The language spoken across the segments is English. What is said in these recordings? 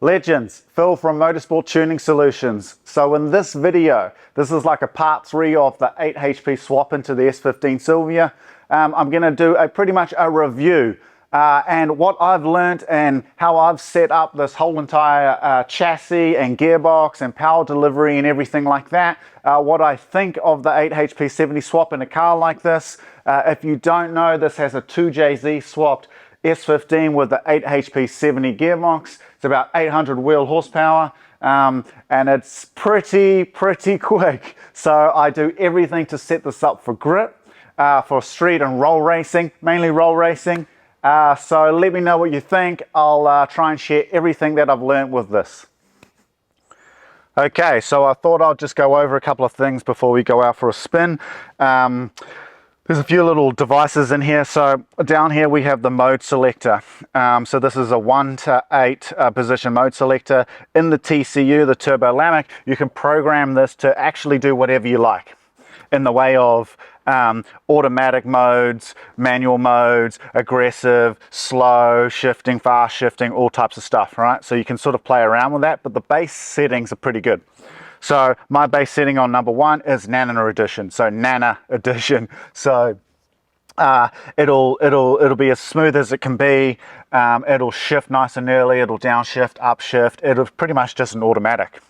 Legends, Phil from Motorsport Tuning Solutions. So in this video, this is like a part 3 of the 8 HP swap into the S15 Silvia. I'm going to do pretty much a review and what I've learned and how I've set up this whole entire chassis and gearbox and power delivery and everything like that. What I think of the 8 HP 70 swap in a car like this. If you don't know, this has a 2JZ swapped S15 with the 8 HP 70 gearbox. It's about 800 wheel horsepower and it's pretty quick. So I do everything to set this up for grip, for street and roll racing, mainly roll racing. So let me know what you think. I'll try and share everything that I've learned with this. Okay, so I thought I'd just go over a couple of things before we go out for a spin. There's a few little devices in here. So down here we have the mode selector. So this is a 1 to 8 position mode selector. In the TCU, the Turbolamik, you can program this to actually do whatever you like in the way of automatic modes, manual modes, aggressive, slow, shifting, fast shifting, all types of stuff, right? So you can sort of play around with that, but the base settings are pretty good. So my base setting on number 1 is Nana Edition. So Nana Edition. So it'll be as smooth as it can be. It'll shift nice and early. It'll downshift, upshift. It'll pretty much just an automatic.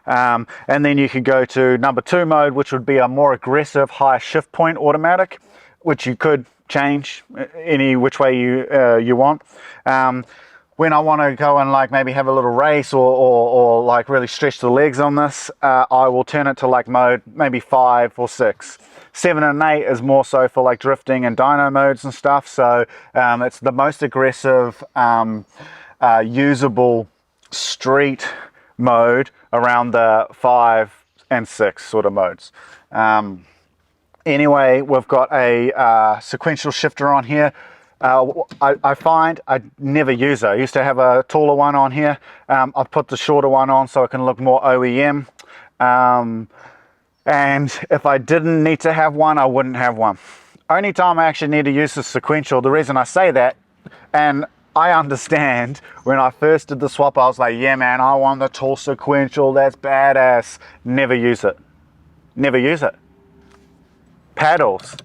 And then you could go to number 2 mode, which would be a more aggressive high shift point automatic, which you could change any which way you want. When I want to go and like maybe have a little race or like really stretch the legs on this, I will turn it to like mode maybe 5 or 6. 7 and 8 is more so for like drifting and dyno modes and stuff. So it's the most aggressive, usable street mode around the 5 and 6 sort of modes. Anyway, we've got a sequential shifter on here. I find I never use it. I used to have a taller one on here. I've put the shorter one on so it can look more OEM. And if I didn't need to have one, I wouldn't have one. Only time I actually need to use the sequential, the reason I say that, and I understand when I first did the swap, I was like, yeah man, I want the tall sequential, that's badass. Never use it. Never use it. Paddles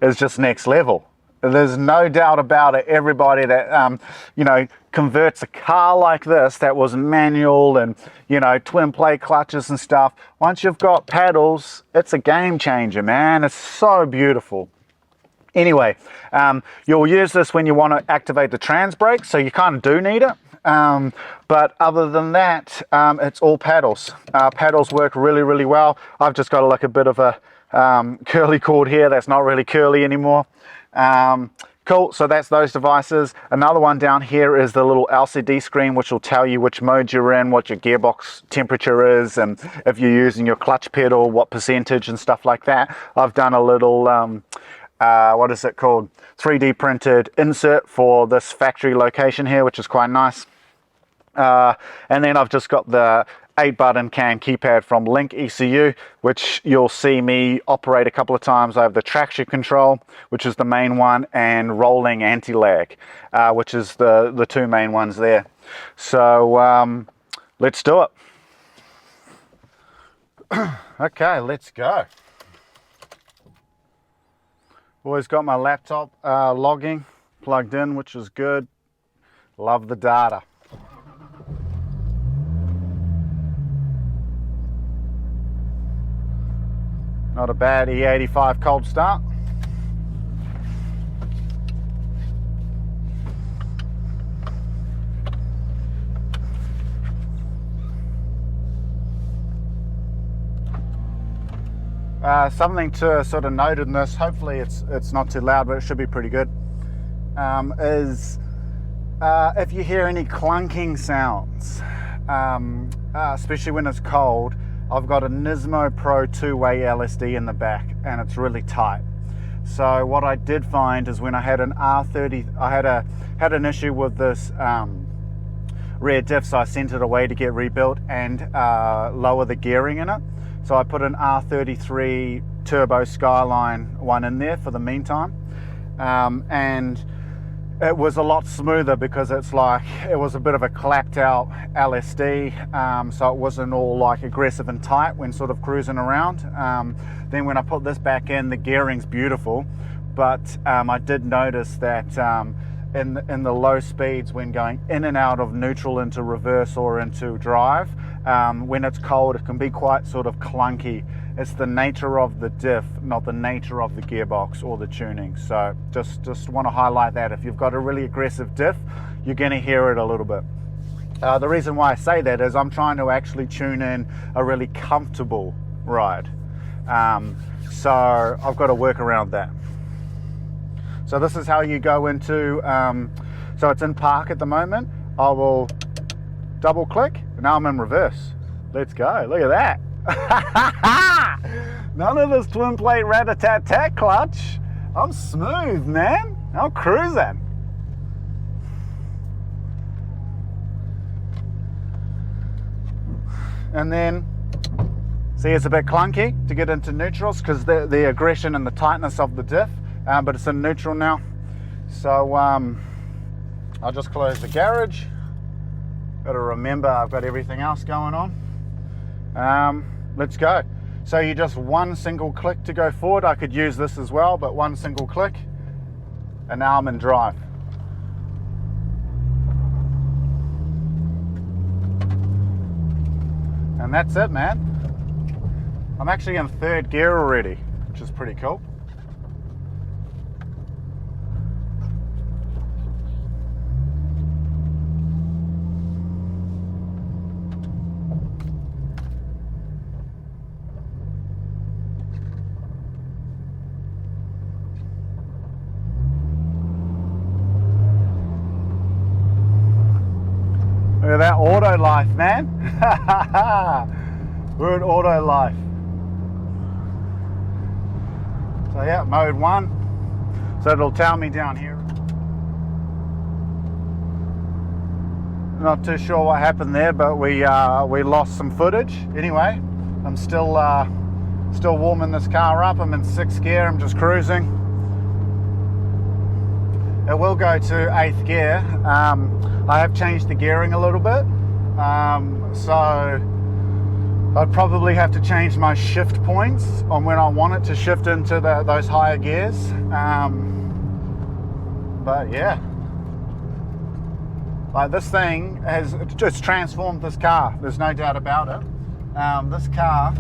is just next level. There's no doubt about it. Everybody that, you know, converts a car like this that was manual and, you know, twin plate clutches and stuff, once you've got paddles, it's a game changer, man. It's so beautiful. Anyway, you'll use this when you want to activate the trans brake, so you kind of do need it. But other than that, it's all paddles. Paddles work really well. I've just got like a bit of a curly cord here that's not really curly anymore. Cool, so that's those devices. Another one down here is the little LCD screen, which will tell you which mode you're in, what your gearbox temperature is, and if you're using your clutch pedal, what percentage and stuff like that. I've done a little what is it called, 3D printed insert for this factory location here, which is quite nice. And then I've just got the 8-button CAN keypad from Link ECU, which you'll see me operate a couple of times. I have the traction control, which is the main one, and rolling anti-lag, which is the 2 main ones there. So let's do it. Okay, let's go. Always got my laptop logging plugged in, which is good. Love the data. Not a bad E85 cold start. Something to sort of note in this, hopefully it's not too loud, but it should be pretty good, is if you hear any clunking sounds, especially when it's cold, I've got a Nismo Pro 2-way LSD in the back and it's really tight. So what I did find is when I had an R30, I had an issue with this rear diff, so I sent it away to get rebuilt and lower the gearing in it. So I put an R33 Turbo Skyline one in there for the meantime. And it was a lot smoother because it's like, it was a bit of a clapped out LSD, so it wasn't all like aggressive and tight when sort of cruising around. Then when I put this back in, the gearing's beautiful, but I did notice that in the low speeds, when going in and out of neutral into reverse or into drive, when it's cold, it can be quite sort of clunky. It's the nature of the diff, not the nature of the gearbox or the tuning. So just want to highlight that. If you've got a really aggressive diff, you're going to hear it a little bit. The reason why I say that is I'm trying to actually tune in a really comfortable ride. So I've got to work around that. So this is how you go into, so it's in park at the moment. I will double click, and now I'm in reverse. Let's go, look at that. None of this twin plate rat-a-tat-tat clutch. I'm smooth, man. I'm cruising. And then, see, it's a bit clunky to get into neutrals because the aggression and the tightness of the diff, but it's in neutral now. So I'll just close the garage. Got to remember I've got everything else going on. Let's go. So you just one single click to go forward. I could use this as well, but one single click, and now I'm in drive. And that's it, man. I'm actually in third gear already, which is pretty cool. Look at that auto life, man. We're in auto life. So yeah, mode 1. So it'll tell me down here. Not too sure what happened there, but we lost some footage. Anyway, I'm still warming this car up. I'm in 6th gear. I'm just cruising. It will go to 8th gear. I have changed the gearing a little bit, so I'd probably have to change my shift points on when I want it to shift into those higher gears. But yeah, like this thing has just transformed this car. There's no doubt about it. This car,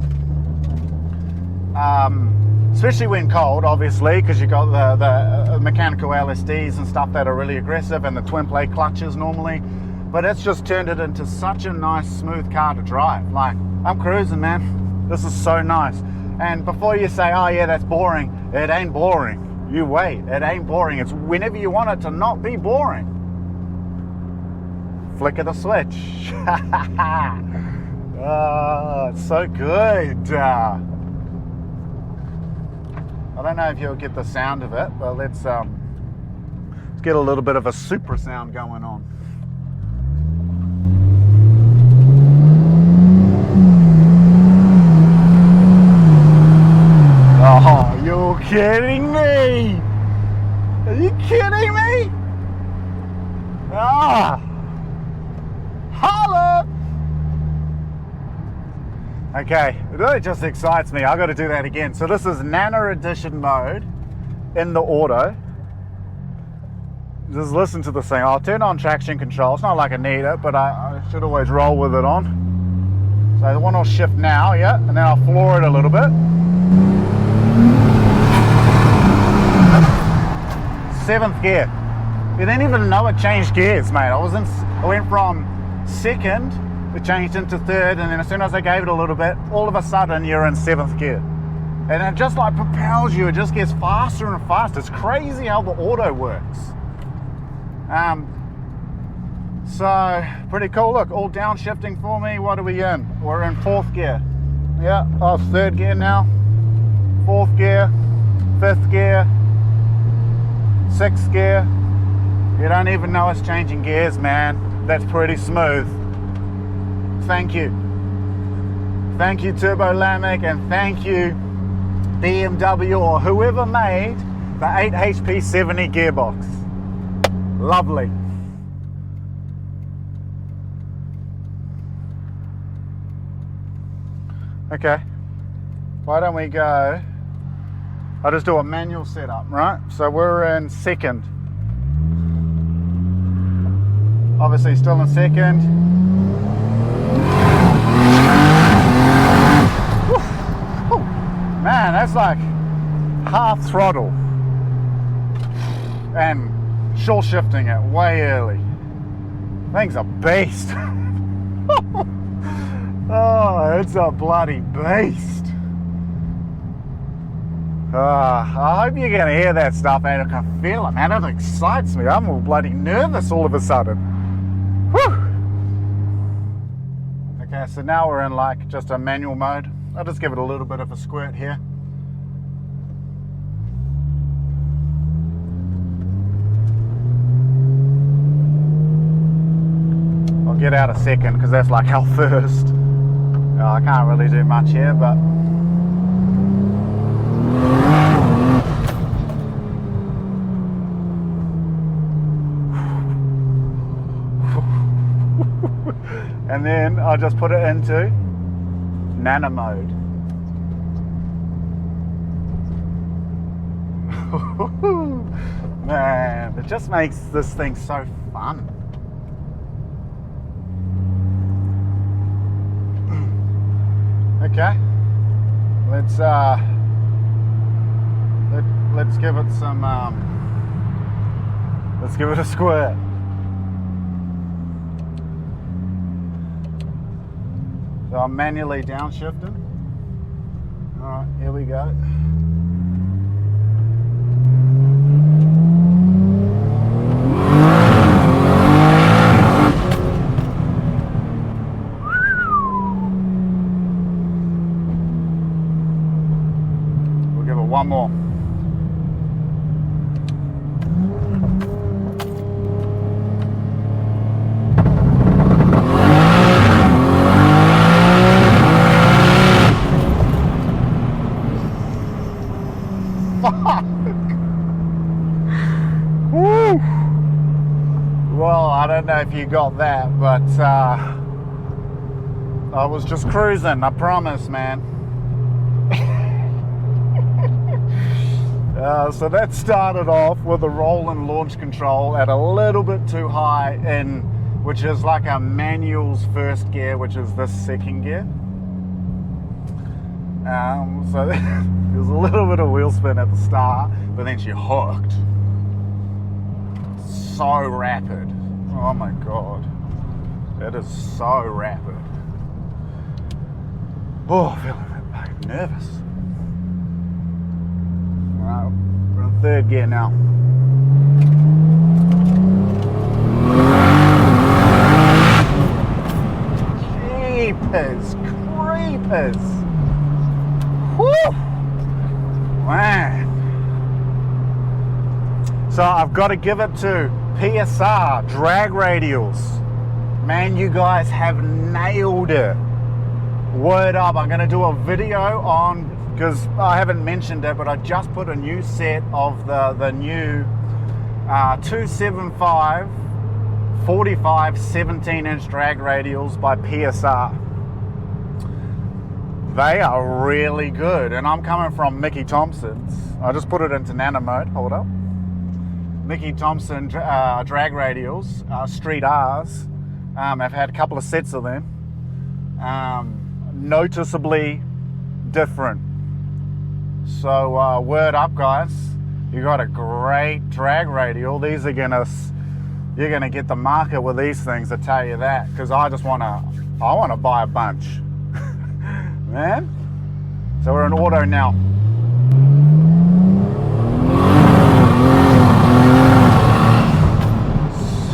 especially when cold, obviously, because you've got the mechanical LSDs and stuff that are really aggressive, and the twin plate clutches normally, but it's just turned it into such a nice smooth car to drive. Like, I'm cruising, man. This is so nice. And before you say, oh yeah, that's boring, it ain't boring. You wait, it ain't boring. It's whenever you want it to not be boring. Flick of the switch. Oh, it's so good. I don't know if you'll get the sound of it, but let's get a little bit of a super sound going on. Oh, you're kidding me! Are you kidding me? Ah! Holla! Okay, it really just excites me. I've got to do that again. So this is Nano Edition mode in the auto. Just listen to this thing. I'll turn on traction control. It's not like I need it, but I should always roll with it on. So the one will shift now, yeah, and then I'll floor it a little bit. 7th gear. You didn't even know it changed gears, mate. I went from 2nd, it changed into 3rd, and then as soon as I gave it a little bit, all of a sudden you're in 7th gear. And it just like propels you, it just gets faster and faster. It's crazy how the auto works. So, pretty cool. Look, all downshifting for me. What are we in? We're in 4th gear. Yeah, 3rd gear now. 4th gear, 5th gear, 6th gear. You don't even know it's changing gears, man. That's pretty smooth. Thank you. Thank you, Turbolamik, and thank you, BMW, or whoever made the 8 HP 70 gearbox. Lovely. Okay, why don't we go, I'll just do a manual setup, right? So we're in second. Obviously still in second. Woo. Man, that's like half throttle. And short shifting it way early. Thing's a beast. Oh, it's a bloody beast. I hope you're going to hear that stuff, and I can feel it, man. It excites me. I'm all bloody nervous all of a sudden. Whew. Okay, so now we're in like just a manual mode. I'll just give it a little bit of a squirt here. I'll get out a second because that's like our first. I can't really do much here, but and then I'll just put it into nano mode. Man, it just makes this thing so fun. Okay, let's give it some let's give it a squirt. So I'm manually downshifting. All right, here we go. One more. Fuck. Woo. Well, I don't know if you got that, but I was just cruising, I promise, man. So that started off with a roll and launch control at a little bit too high in, which is like a manual's first gear, which is this second gear. So there's a little bit of wheel spin at the start, but then she hooked. So rapid. Oh my God. It is so rapid. Oh, I'm feeling a bit nervous. Alright, we're in third gear now. Jeepers creepers. Whew. Man. So I've got to give it to PSR, Drag Radials. Man, you guys have nailed it. Word up, I'm going to do a video on, because I haven't mentioned it, but I just put a new set of the new 275 45 17-inch drag radials by PSR. They are really good, and I'm coming from Mickey Thompson's. I just put it into nano mode, hold up. Mickey Thompson drag radials, Street R's. I've had a couple of sets of them. Noticeably different. So word up, guys, you got a great drag radial. These are you're gonna get the market with these things, I tell you that, because I wanna buy a bunch. Man. So we're in auto now.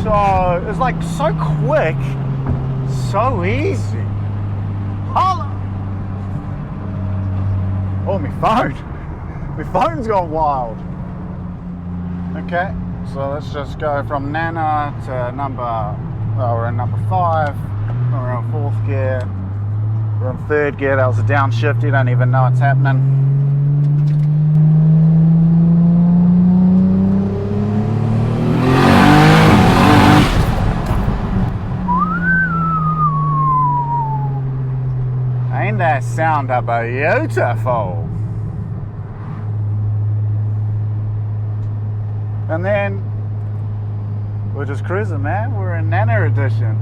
So it's like so quick, so easy. Holla! Oh, my phone. My phone's gone wild. Okay, so let's just go from nano to we're in number 5. We're in 4th gear. We're in 3rd gear. That was a downshift. You don't even know what's happening. sound beautiful. And then we're just cruising, man. We're in Nano Edition.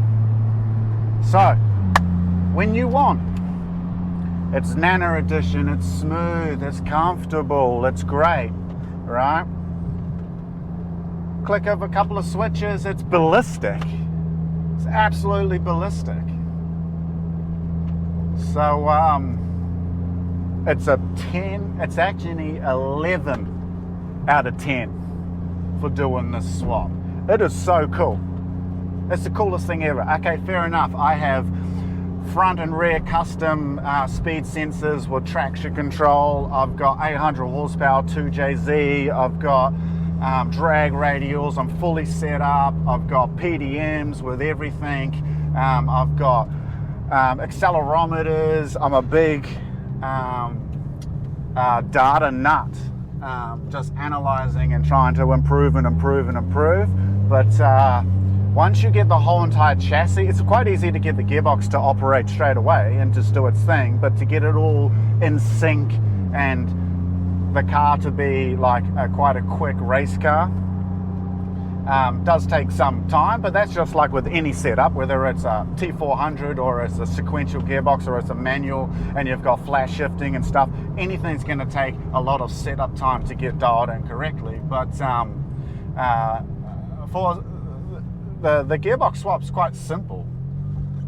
So, when you want, it's Nano Edition, it's smooth, it's comfortable, it's great, right? Click of a couple of switches, it's ballistic. It's absolutely ballistic. So, it's a 10, it's actually 11 out of 10 for doing this swap. It is so cool. It's the coolest thing ever. Okay, fair enough. I have front and rear custom speed sensors with traction control. I've got 800 horsepower 2JZ. I've got drag radials. I'm fully set up. I've got PDMs with everything. I've got accelerometers. I'm a big data nut. Just analyzing and trying to improve and improve and improve. But once you get the whole entire chassis, it's quite easy to get the gearbox to operate straight away and just do its thing, but to get it all in sync and the car to be like quite a quick race car does take some time, but that's just like with any setup, whether it's a T400 or it's a sequential gearbox or it's a manual and you've got flash shifting and stuff. Anything's going to take a lot of setup time to get dialed in correctly. But for the gearbox swap's quite simple,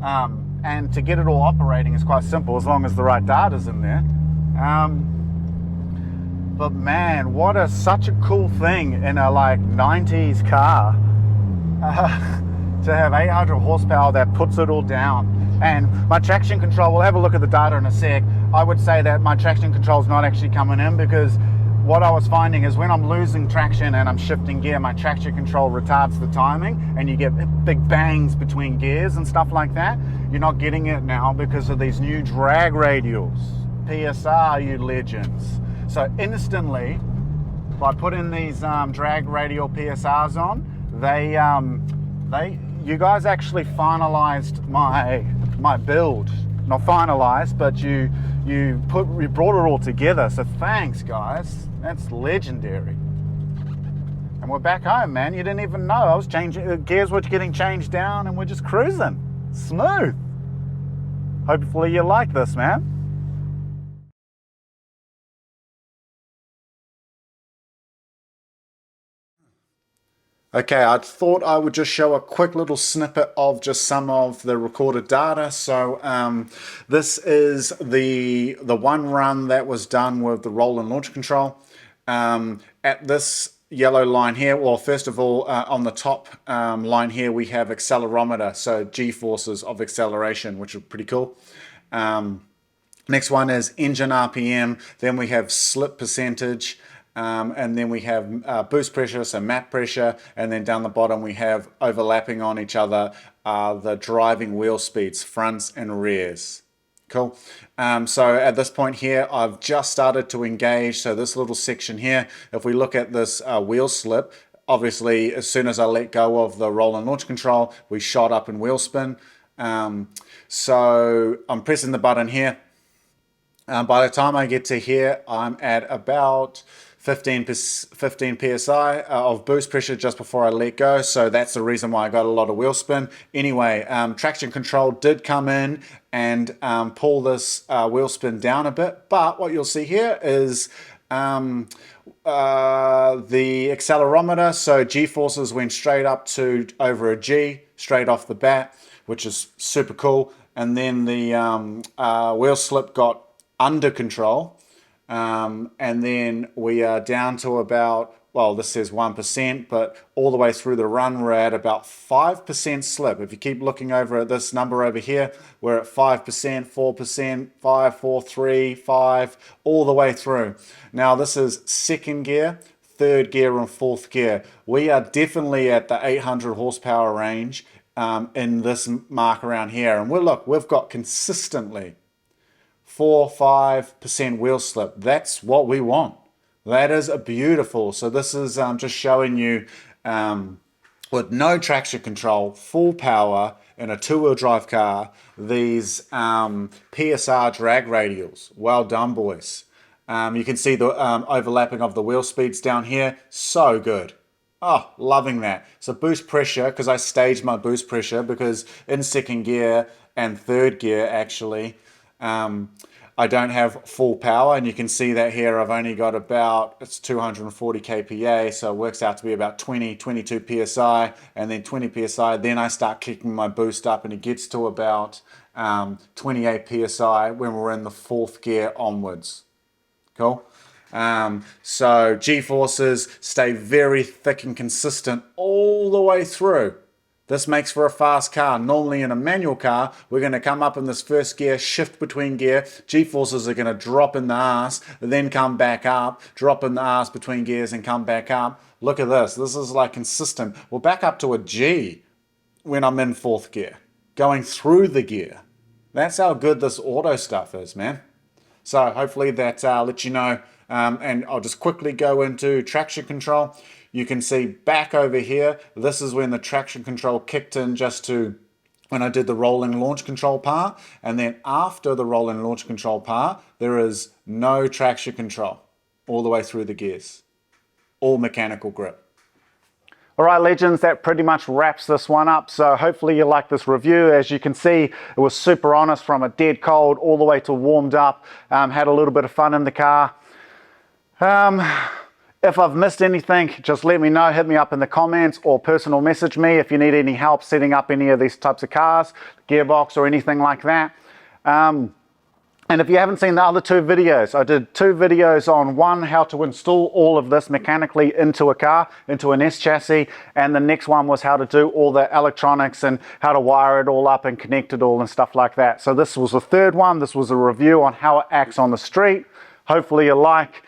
and to get it all operating is quite simple as long as the right data's in there. But man, what a such a cool thing in a like 90s car to have 800 horsepower that puts it all down. And my traction control, we'll have a look at the data in a sec. I would say that my traction control is not actually coming in, because what I was finding is when I'm losing traction and I'm shifting gear, my traction control retards the timing and you get big bangs between gears and stuff like that. You're not getting it now because of these new drag radials. PSR, you legends. So instantly, by putting these drag radial PSRs on, you guys actually finalized my build. Not finalized, but you brought it all together. So thanks, guys. That's legendary. And we're back home, man. You didn't even know. I was changing gears, were getting changed down, and we're just cruising. Smooth. Hopefully you like this, man. Okay, I thought I would just show a quick little snippet of just some of the recorded data. So this is the one run that was done with the roll and launch control. At this yellow line here, well, first of all, on the top line here, we have accelerometer, so G-forces of acceleration, which are pretty cool. Next one is engine RPM, then we have slip percentage, and then we have boost pressure, so map pressure, and then down the bottom we have overlapping on each other the driving wheel speeds, fronts and rears. Cool. So at this point here, I've just started to engage. So this little section here, if we look at this wheel slip, obviously as soon as I let go of the roll and launch control, we shot up in wheel spin. So I'm pressing the button here. By the time I get to here, I'm at about 15 psi of boost pressure just before I let go, so that's the reason why I got a lot of wheel spin. Anyway, traction control did come in and pull this wheel spin down a bit, but what you'll see here is the accelerometer, so G-forces went straight up to over a G straight off the bat, which is super cool, and then the wheel slip got under control. And then we are down to about, well, this says 1%, but all the way through the run, we're at about 5% slip. If you keep looking over at this number over here, we're at 5%, 4%, 5, 4, 3, 5, all the way through. Now, this is second gear, third gear, and fourth gear. We are definitely at the 800 horsepower range in this mark around here. And we've got consistently 4-5% wheel slip. That's what we want. That is beautiful. So this is just showing you with no traction control, full power, in a two-wheel drive car, these PSR drag radials. Well done, boys. You can see the overlapping of the wheel speeds down here. So good. Oh, loving that. So boost pressure, because I staged my boost pressure, because in second gear and third gear, actually, I don't have full power, and you can see that here I've only got about, it's 240 kPa, so it works out to be about 22 psi, and then 20 psi, then I start kicking my boost up, and it gets to about 28 psi when we're in the fourth gear onwards. Cool. So G-forces stay very thick and consistent all the way through. This makes for a fast car. Normally in a manual car, we're going to come up in this first gear, shift between gear. G-forces are going to drop in the arse, then come back up, drop in the arse between gears and come back up. Look at this. This is like consistent. We're back up to a G when I'm in fourth gear, going through the gear. That's how good this auto stuff is, man. So hopefully that lets you know. And I'll just quickly go into traction control. You can see back over here, this is when the traction control kicked in just to when I did the rolling launch control part. And then after the rolling launch control part, there is no traction control all the way through the gears. All mechanical grip. All right, legends, that pretty much wraps this one up. So hopefully you like this review. As you can see, it was super honest from a dead cold all the way to warmed up. Had a little bit of fun in the car. If I've missed anything, just let me know. Hit me up in the comments or personal message me if you need any help setting up any of these types of cars, gearbox or anything like that. And if you haven't seen the other two videos, I did two videos on one, how to install all of this mechanically into a car, into an S chassis, and the next one was how to do all the electronics and how to wire it all up and connect it all and stuff like that. So this was the third one. This was a review on how it acts on the street. Hopefully you like.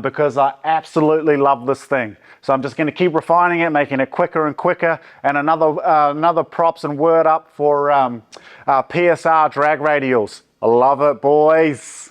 Because I absolutely love this thing. So I'm just going to keep refining it, making it quicker and quicker. And another props and word up for PSR drag radials. I love it, boys.